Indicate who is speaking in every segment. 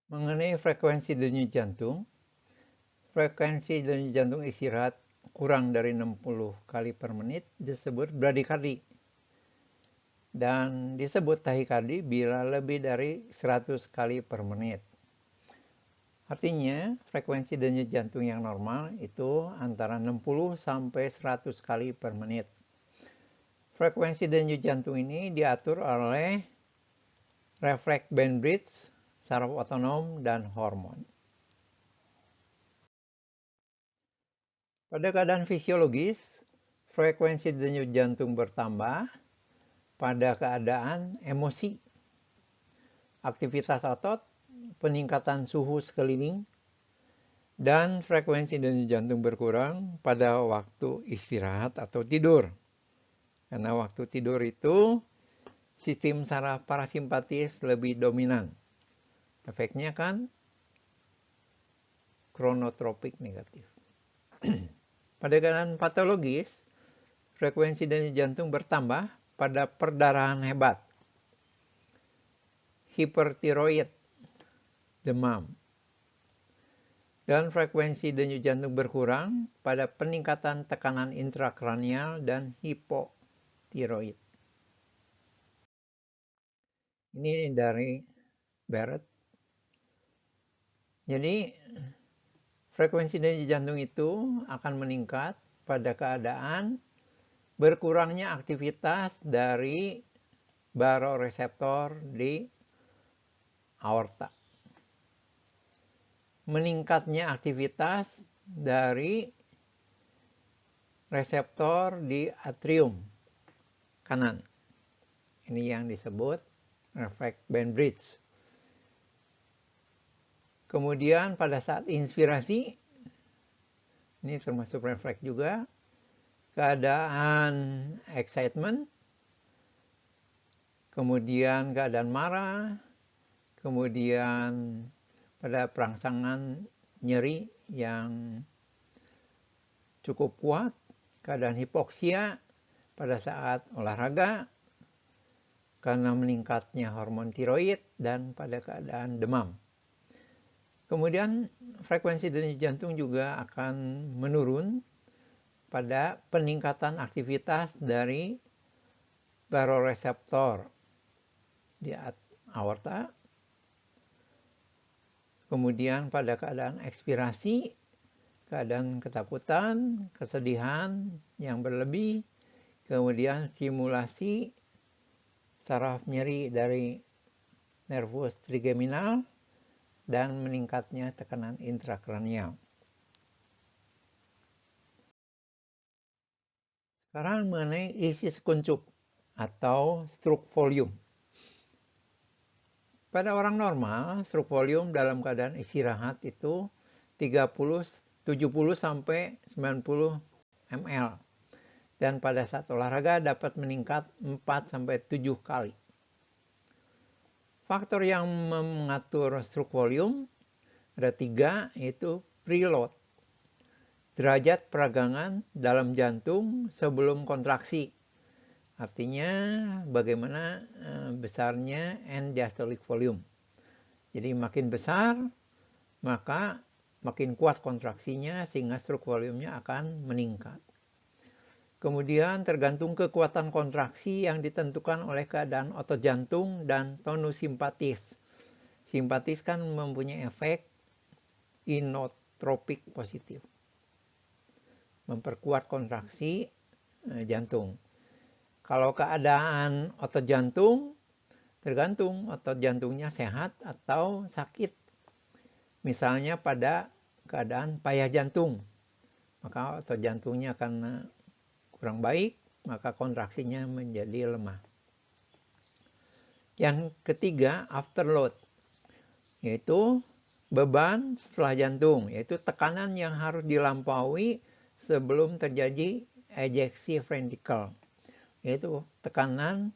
Speaker 1: Mengenai frekuensi denyut jantung, frekuensi denyut jantung istirahat kurang dari 60 kali per menit disebut bradikardi. Dan disebut tahikardi bila lebih dari 100 kali per menit. Artinya, frekuensi denyut jantung yang normal itu antara 60 sampai 100 kali per menit. Frekuensi denyut jantung ini diatur oleh refleks band bridge, saraf otonom, dan hormon. Pada keadaan fisiologis, frekuensi denyut jantung bertambah pada keadaan emosi, aktivitas otot, peningkatan suhu sekeliling, dan frekuensi denyut jantung berkurang pada waktu istirahat atau tidur. Karena waktu tidur itu sistem saraf parasimpatis lebih dominan. Efeknya kan kronotropik negatif. Pada keadaan patologis, frekuensi denyut jantung bertambah pada perdarahan hebat, hipertiroid, demam. Dan frekuensi denyut jantung berkurang pada peningkatan tekanan intrakranial dan hipotiroid. Ini dari Barrett. Jadi, frekuensi denyut jantung itu akan meningkat pada keadaan berkurangnya aktivitas dari baroreseptor di aorta. Meningkatnya aktivitas dari reseptor di atrium kanan. Ini yang disebut refleks band bridge. Kemudian pada saat inspirasi, ini termasuk refleks juga, keadaan excitement, kemudian keadaan marah, kemudian pada perangsangan nyeri yang cukup kuat, keadaan hipoksia pada saat olahraga, karena meningkatnya hormon tiroid, dan pada keadaan demam. Kemudian frekuensi denyut jantung juga akan menurun pada peningkatan aktivitas dari baroreseptor di aorta. Kemudian pada keadaan ekspirasi, keadaan ketakutan, kesedihan yang berlebih, kemudian stimulasi saraf nyeri dari nervus trigeminal, dan meningkatnya tekanan intrakranial. Sekarang mengenai isi sekuncup atau stroke volume. Pada orang normal, stroke volume dalam keadaan istirahat itu 70 sampai 90 ml. Dan pada saat olahraga dapat meningkat 4 sampai 7 kali. Faktor yang mengatur stroke volume ada 3, yaitu preload, derajat peragangan dalam jantung sebelum kontraksi. Artinya bagaimana besarnya end diastolic volume. Jadi makin besar, maka makin kuat kontraksinya sehingga stroke volumenya akan meningkat. Kemudian tergantung kekuatan kontraksi yang ditentukan oleh keadaan otot jantung dan tonus simpatis. Simpatis kan mempunyai efek inotropik positif, memperkuat kontraksi jantung. Kalau keadaan otot jantung, tergantung otot jantungnya sehat atau sakit. Misalnya pada keadaan payah jantung, maka otot jantungnya akan kurang baik, maka kontraksinya menjadi lemah. Yang ketiga, afterload, yaitu beban setelah jantung, yaitu tekanan yang harus dilampaui sebelum terjadi ejeksi ventrikel, yaitu tekanan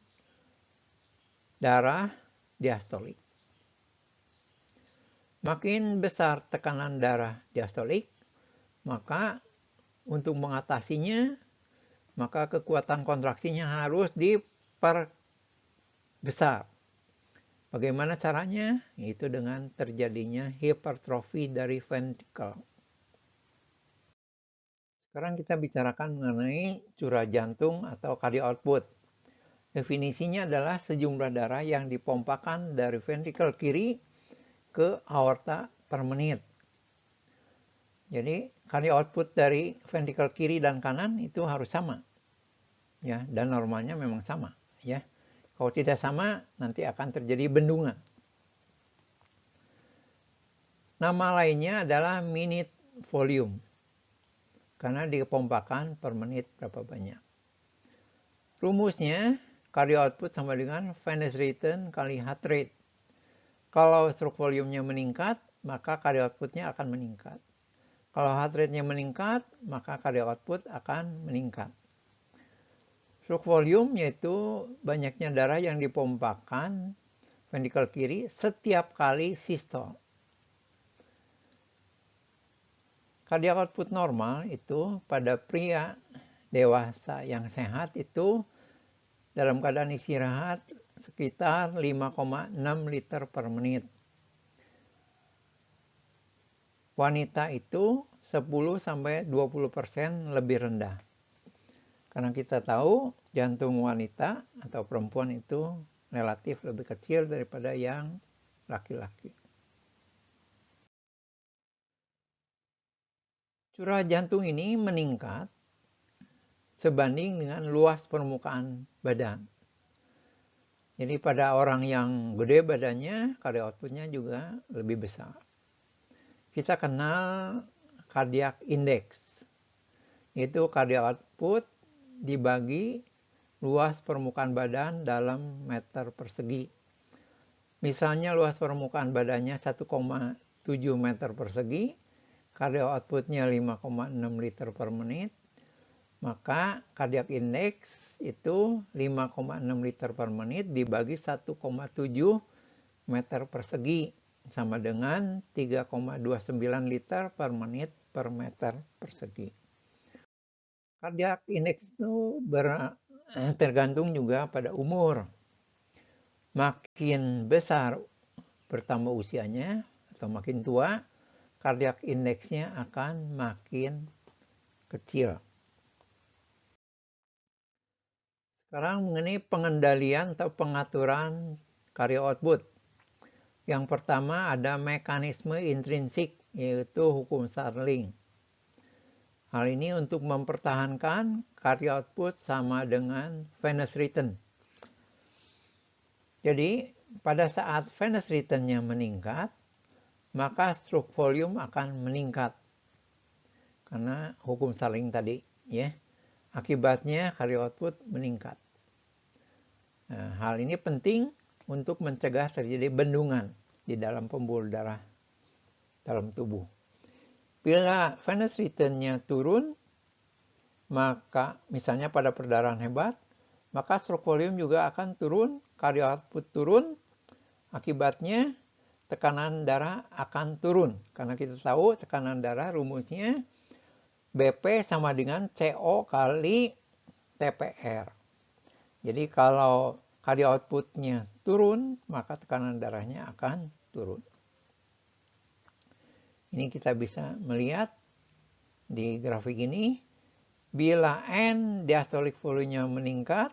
Speaker 1: darah diastolik. Makin besar tekanan darah diastolik, maka untuk mengatasinya, maka kekuatan kontraksinya harus diperbesar. Bagaimana caranya? Itu dengan terjadinya hipertrofi dari ventrikel. Sekarang kita bicarakan mengenai curah jantung atau cardiac output. Definisinya adalah sejumlah darah yang dipompakan dari ventrikel kiri ke aorta per menit. Jadi cardiac output dari ventrikel kiri dan kanan itu harus sama. Ya, dan normalnya memang sama, ya. Kalau tidak sama, nanti akan terjadi bendungan. Nama lainnya adalah minute volume. Karena dipompakan per menit berapa banyak. Rumusnya, cardiac output sama dengan venous return kali heart rate. Kalau stroke volume-nya meningkat, maka cardiac output-nya akan meningkat. Kalau heart rate-nya meningkat, maka cardiac output akan meningkat. Stroke volume yaitu banyaknya darah yang dipompakan ventrikel kiri setiap kali sistole. Cardiac output normal itu pada pria dewasa yang sehat itu dalam keadaan istirahat sekitar 5,6 liter per menit. Wanita itu 10-20% lebih rendah. Karena kita tahu jantung wanita atau perempuan itu relatif lebih kecil daripada yang laki-laki. Curah jantung ini meningkat sebanding dengan luas permukaan badan. Jadi pada orang yang gede badannya, cardiac output-nya juga lebih besar. Kita kenal cardiac index, yaitu cardiac output dibagi luas permukaan badan dalam meter persegi. Misalnya luas permukaan badannya 1,7 meter persegi, cardiac output-nya 5,6 liter per menit, maka cardiac index itu 5,6 liter per menit dibagi 1,7 meter persegi sama dengan 3,29 liter per menit per meter persegi. Cardiac index itu tergantung juga pada umur. Makin besar bertambah usianya atau makin tua, cardiac index-nya akan makin kecil. Sekarang mengenai pengendalian atau pengaturan cardiac output. Yang pertama ada mekanisme intrinsik, yaitu hukum Starling. Hal ini untuk mempertahankan cardiac output sama dengan venous return. Jadi, pada saat venous return-nya meningkat, maka stroke volume akan meningkat. Karena hukum Starling tadi, ya. Akibatnya cardiac output meningkat. Nah, hal ini penting untuk mencegah terjadi bendungan di dalam pembuluh darah dalam tubuh. Bila venous return-nya turun, maka misalnya pada perdarahan hebat, maka stroke volume juga akan turun, cardiac output turun, akibatnya tekanan darah akan turun. Karena kita tahu tekanan darah rumusnya BP sama dengan CO kali TPR. Jadi kalau cardiac output-nya turun, maka tekanan darahnya akan turun. Ini kita bisa melihat di grafik ini, bila N diastolic volume-nya meningkat,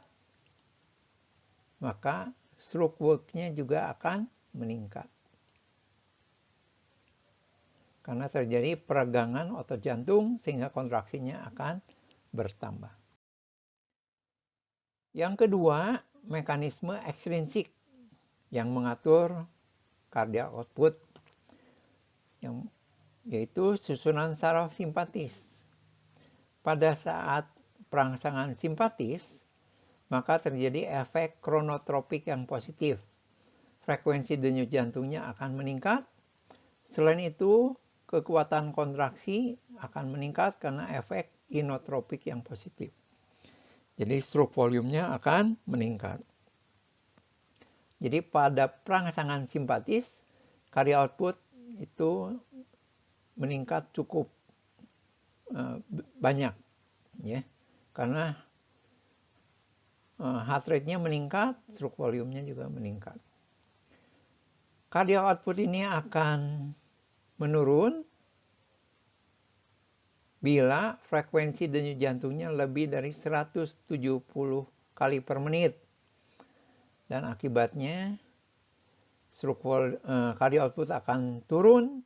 Speaker 1: maka stroke work-nya juga akan meningkat. Karena terjadi peregangan otot jantung sehingga kontraksinya akan bertambah. Yang kedua, mekanisme ekstrinsik yang mengatur cardiac output, yaitu susunan saraf simpatis. Pada saat perangsangan simpatis, maka terjadi efek kronotropik yang positif. Frekuensi denyut jantungnya akan meningkat. Selain itu, kekuatan kontraksi akan meningkat karena efek inotropik yang positif. Jadi stroke volume-nya akan meningkat. Jadi pada perangsangan simpatis, cardiac output itu meningkat cukup banyak, ya, karena heart rate-nya meningkat, stroke volume-nya juga meningkat. Cardiac output ini akan menurun bila frekuensi denyut jantungnya lebih dari 170 kali per menit. Dan akibatnya cardiac output akan turun,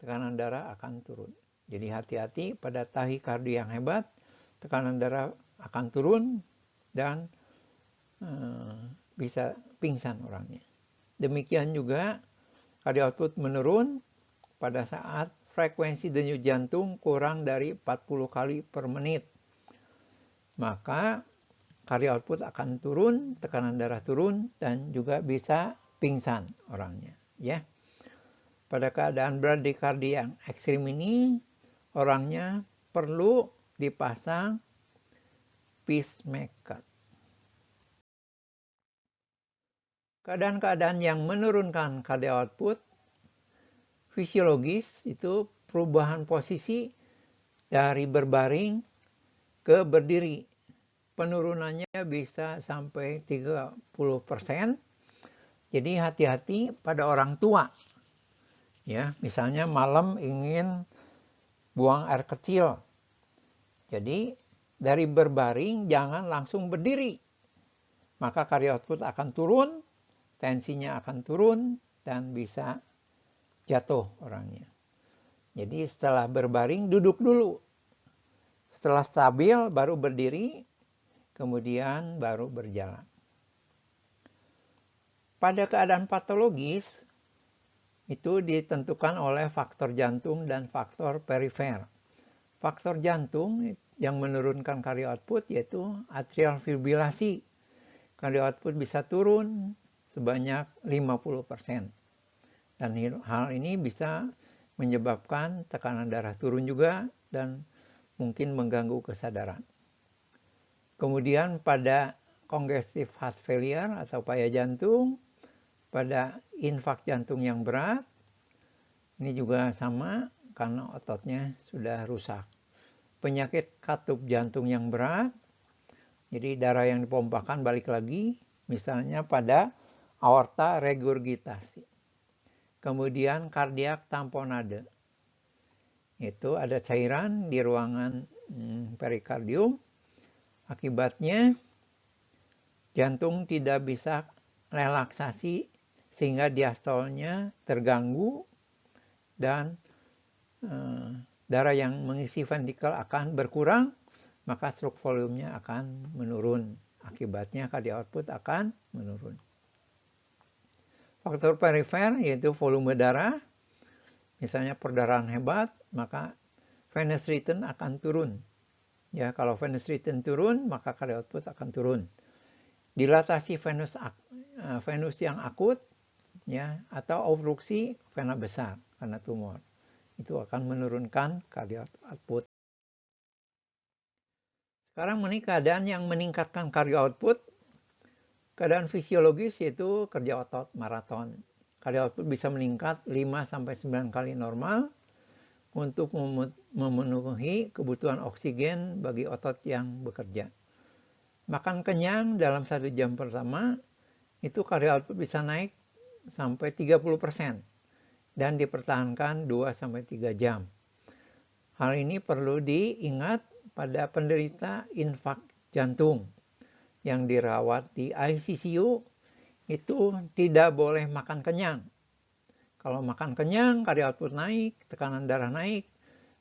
Speaker 1: tekanan darah akan turun. Jadi hati-hati pada tahikardia yang hebat, tekanan darah akan turun dan bisa pingsan orangnya. Demikian juga cardiac output menurun pada saat frekuensi denyut jantung kurang dari 40 kali per menit. Maka cardiac output akan turun, tekanan darah turun, dan juga bisa pingsan orangnya. Ya. Pada keadaan bradykardia yang ekstrim ini, orangnya perlu dipasang pacemaker. Keadaan-keadaan yang menurunkan cardiac output fisiologis itu perubahan posisi dari berbaring ke berdiri. Penurunannya bisa sampai 30%. Jadi hati-hati pada orang tua. Ya, misalnya malam ingin buang air kecil. Jadi dari berbaring jangan langsung berdiri. Maka cardiac output akan turun, tensinya akan turun dan bisa jatuh orangnya. Jadi setelah berbaring duduk dulu. Setelah stabil baru berdiri, kemudian baru berjalan. Pada keadaan patologis itu ditentukan oleh faktor jantung dan faktor perifer. Faktor jantung yang menurunkan cardiac output yaitu atrial fibrilasi. Cardiac output bisa turun sebanyak 50%. Dan hal ini bisa menyebabkan tekanan darah turun juga dan mungkin mengganggu kesadaran. Kemudian pada congestive heart failure atau payah jantung, pada infak jantung yang berat, ini juga sama karena ototnya sudah rusak. Penyakit katup jantung yang berat, jadi darah yang dipompakan balik lagi, misalnya pada aorta regurgitasi. Kemudian kardiak tamponade. Itu ada cairan di ruangan perikardium. Akibatnya jantung tidak bisa relaksasi sehingga diastolnya terganggu dan darah yang mengisi ventrikel akan berkurang, maka stroke volumenya akan menurun. Akibatnya cardiac output akan menurun. Faktor perifer yaitu volume darah, misalnya perdarahan hebat, maka venous return akan turun. Ya, kalau venous return turun, maka cardiac output akan turun. Dilatasi venus yang akut, ya, atau obstruksi vena besar karena tumor, itu akan menurunkan cardiac output. Sekarang keadaan yang meningkatkan cardiac output. Keadaan fisiologis yaitu kerja otot maraton. Cardiac output bisa meningkat 5-9 kali normal untuk memenuhi kebutuhan oksigen bagi otot yang bekerja. Makan kenyang dalam 1 jam pertama, itu cardiac output bisa naik sampai 30% dan dipertahankan 2-3 jam. Hal ini perlu diingat pada penderita infak jantung yang dirawat di ICU, itu tidak boleh makan kenyang. Kalau makan kenyang, cardiac output naik, tekanan darah naik,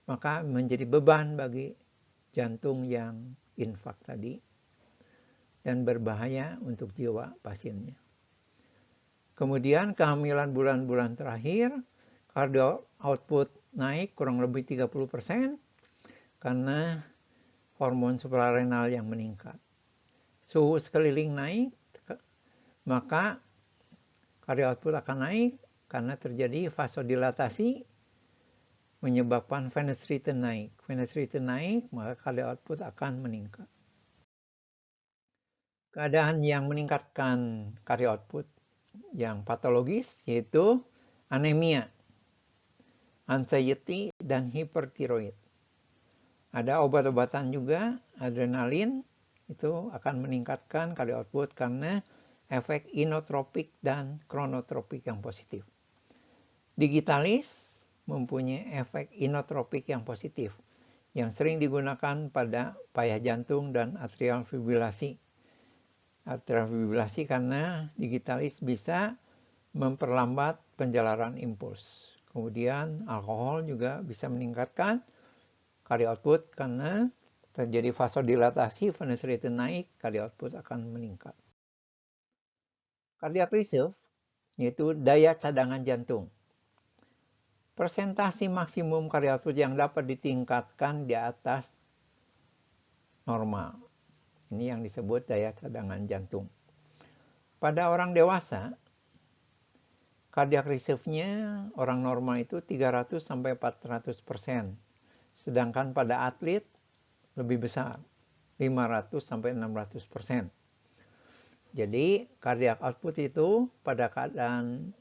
Speaker 1: maka menjadi beban bagi jantung yang infak tadi dan berbahaya untuk jiwa pasiennya. Kemudian kehamilan bulan-bulan terakhir, cardiac output naik kurang lebih 30% karena hormon suprarenal yang meningkat. Suhu sekeliling naik, maka cardiac output akan naik karena terjadi vasodilatasi menyebabkan venous return naik. Venous return naik, maka cardiac output akan meningkat. Keadaan yang meningkatkan cardiac output yang patologis yaitu anemia, anxiety, dan hipertiroid. Ada obat-obatan juga, adrenalin, itu akan meningkatkan cardiac output karena efek inotropik dan kronotropik yang positif. Digitalis mempunyai efek inotropik yang positif, yang sering digunakan pada payah jantung dan atrial fibrilasi. Atrial fibrilasi karena digitalis bisa memperlambat penjalaran impuls. Kemudian alkohol juga bisa meningkatkan cardiac output karena terjadi vasodilatasi, venous rate naik, cardiac output akan meningkat. Cardiac reserve yaitu daya cadangan jantung. Persentase maksimum cardiac output yang dapat ditingkatkan di atas normal. Ini yang disebut daya cadangan jantung. Pada orang dewasa, cardiac reserve-nya orang normal itu 300 sampai 400%. Sedangkan pada atlet lebih besar, 500 sampai 600%. Jadi cardiac output itu pada keadaan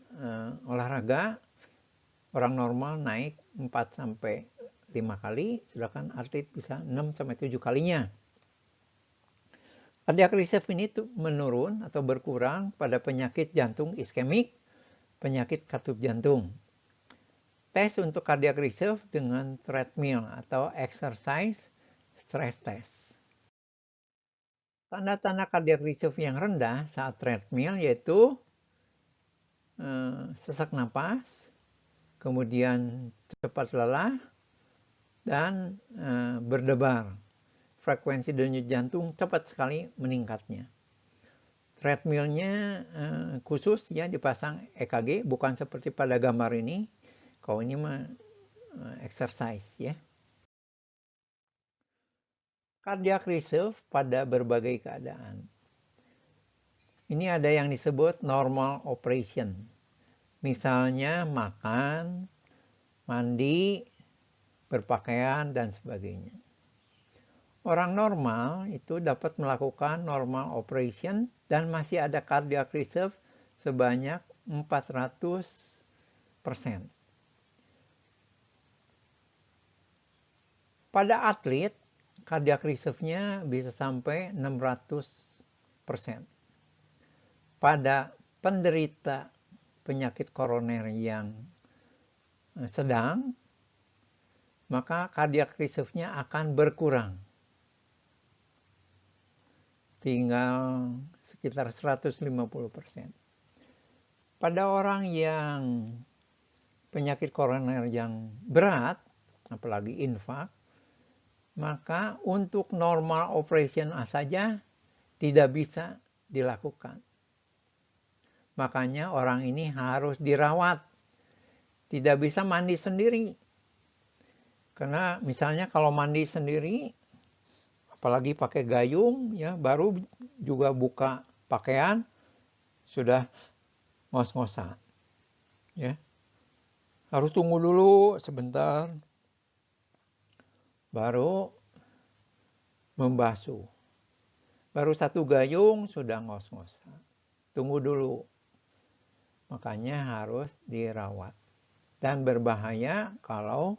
Speaker 1: olahraga orang normal naik 4 sampai 5 kali, sedangkan atlet bisa 6 sampai 7 kalinya. Cardiac reserve ini menurun atau berkurang pada penyakit jantung iskemik, penyakit katup jantung. Tes untuk cardiac reserve dengan treadmill atau exercise stress test. Tanda-tanda cardiac reserve yang rendah saat treadmill yaitu sesak napas, kemudian cepat lelah, dan berdebar. Frekuensi denyut jantung cepat sekali meningkatnya. Treadmillnya khusus ya dipasang EKG, bukan seperti pada gambar ini. Kalau ini mah exercise ya. Cardiac reserve pada berbagai keadaan. Ini ada yang disebut normal operation. Misalnya makan, mandi, berpakaian, dan sebagainya. Orang normal itu dapat melakukan normal operation dan masih ada cardiac reserve sebanyak 400%. Pada atlet, cardiac reserve-nya bisa sampai 600%. Pada penderita penyakit koroner yang sedang, maka cardiac reserve-nya akan berkurang. Tinggal sekitar 150%. Pada orang yang penyakit koroner yang berat, apalagi infak, maka untuk normal operation saja tidak bisa dilakukan. Makanya orang ini harus dirawat. Tidak bisa mandi sendiri. Karena misalnya kalau mandi sendiri, apalagi pakai gayung, ya baru juga buka pakaian, sudah ngos-ngosan. Ya. Harus tunggu dulu sebentar, baru membasuh. Baru satu gayung sudah ngos-ngosan. Tunggu dulu. Makanya harus dirawat. Dan berbahaya kalau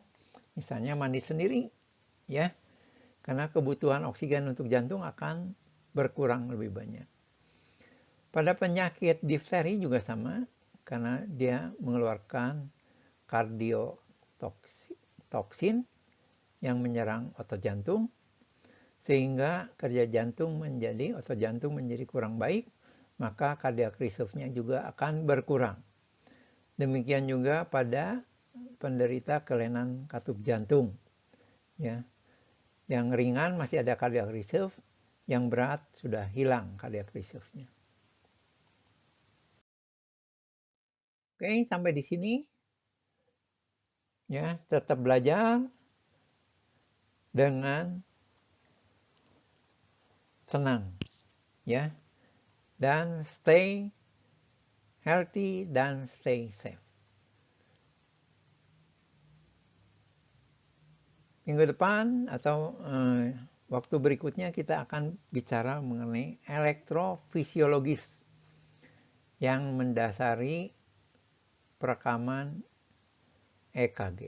Speaker 1: misalnya mandi sendiri. Ya. Karena kebutuhan oksigen untuk jantung akan berkurang lebih banyak. Pada penyakit difteri juga sama. Karena dia mengeluarkan kardiotoksin yang menyerang otot jantung. Sehingga kerja jantung otot jantung menjadi kurang baik. Maka cardiac reserve-nya juga akan berkurang. Demikian juga pada penderita kelainan katup jantung. Ya. Yang ringan masih ada cardiac reserve, yang berat sudah hilang cardiac reserve-nya. Oke, sampai di sini. Ya, tetap belajar dengan senang. Ya. Dan stay healthy dan stay safe. Minggu depan atau waktu berikutnya kita akan bicara mengenai elektrofisiologis yang mendasari perekaman EKG.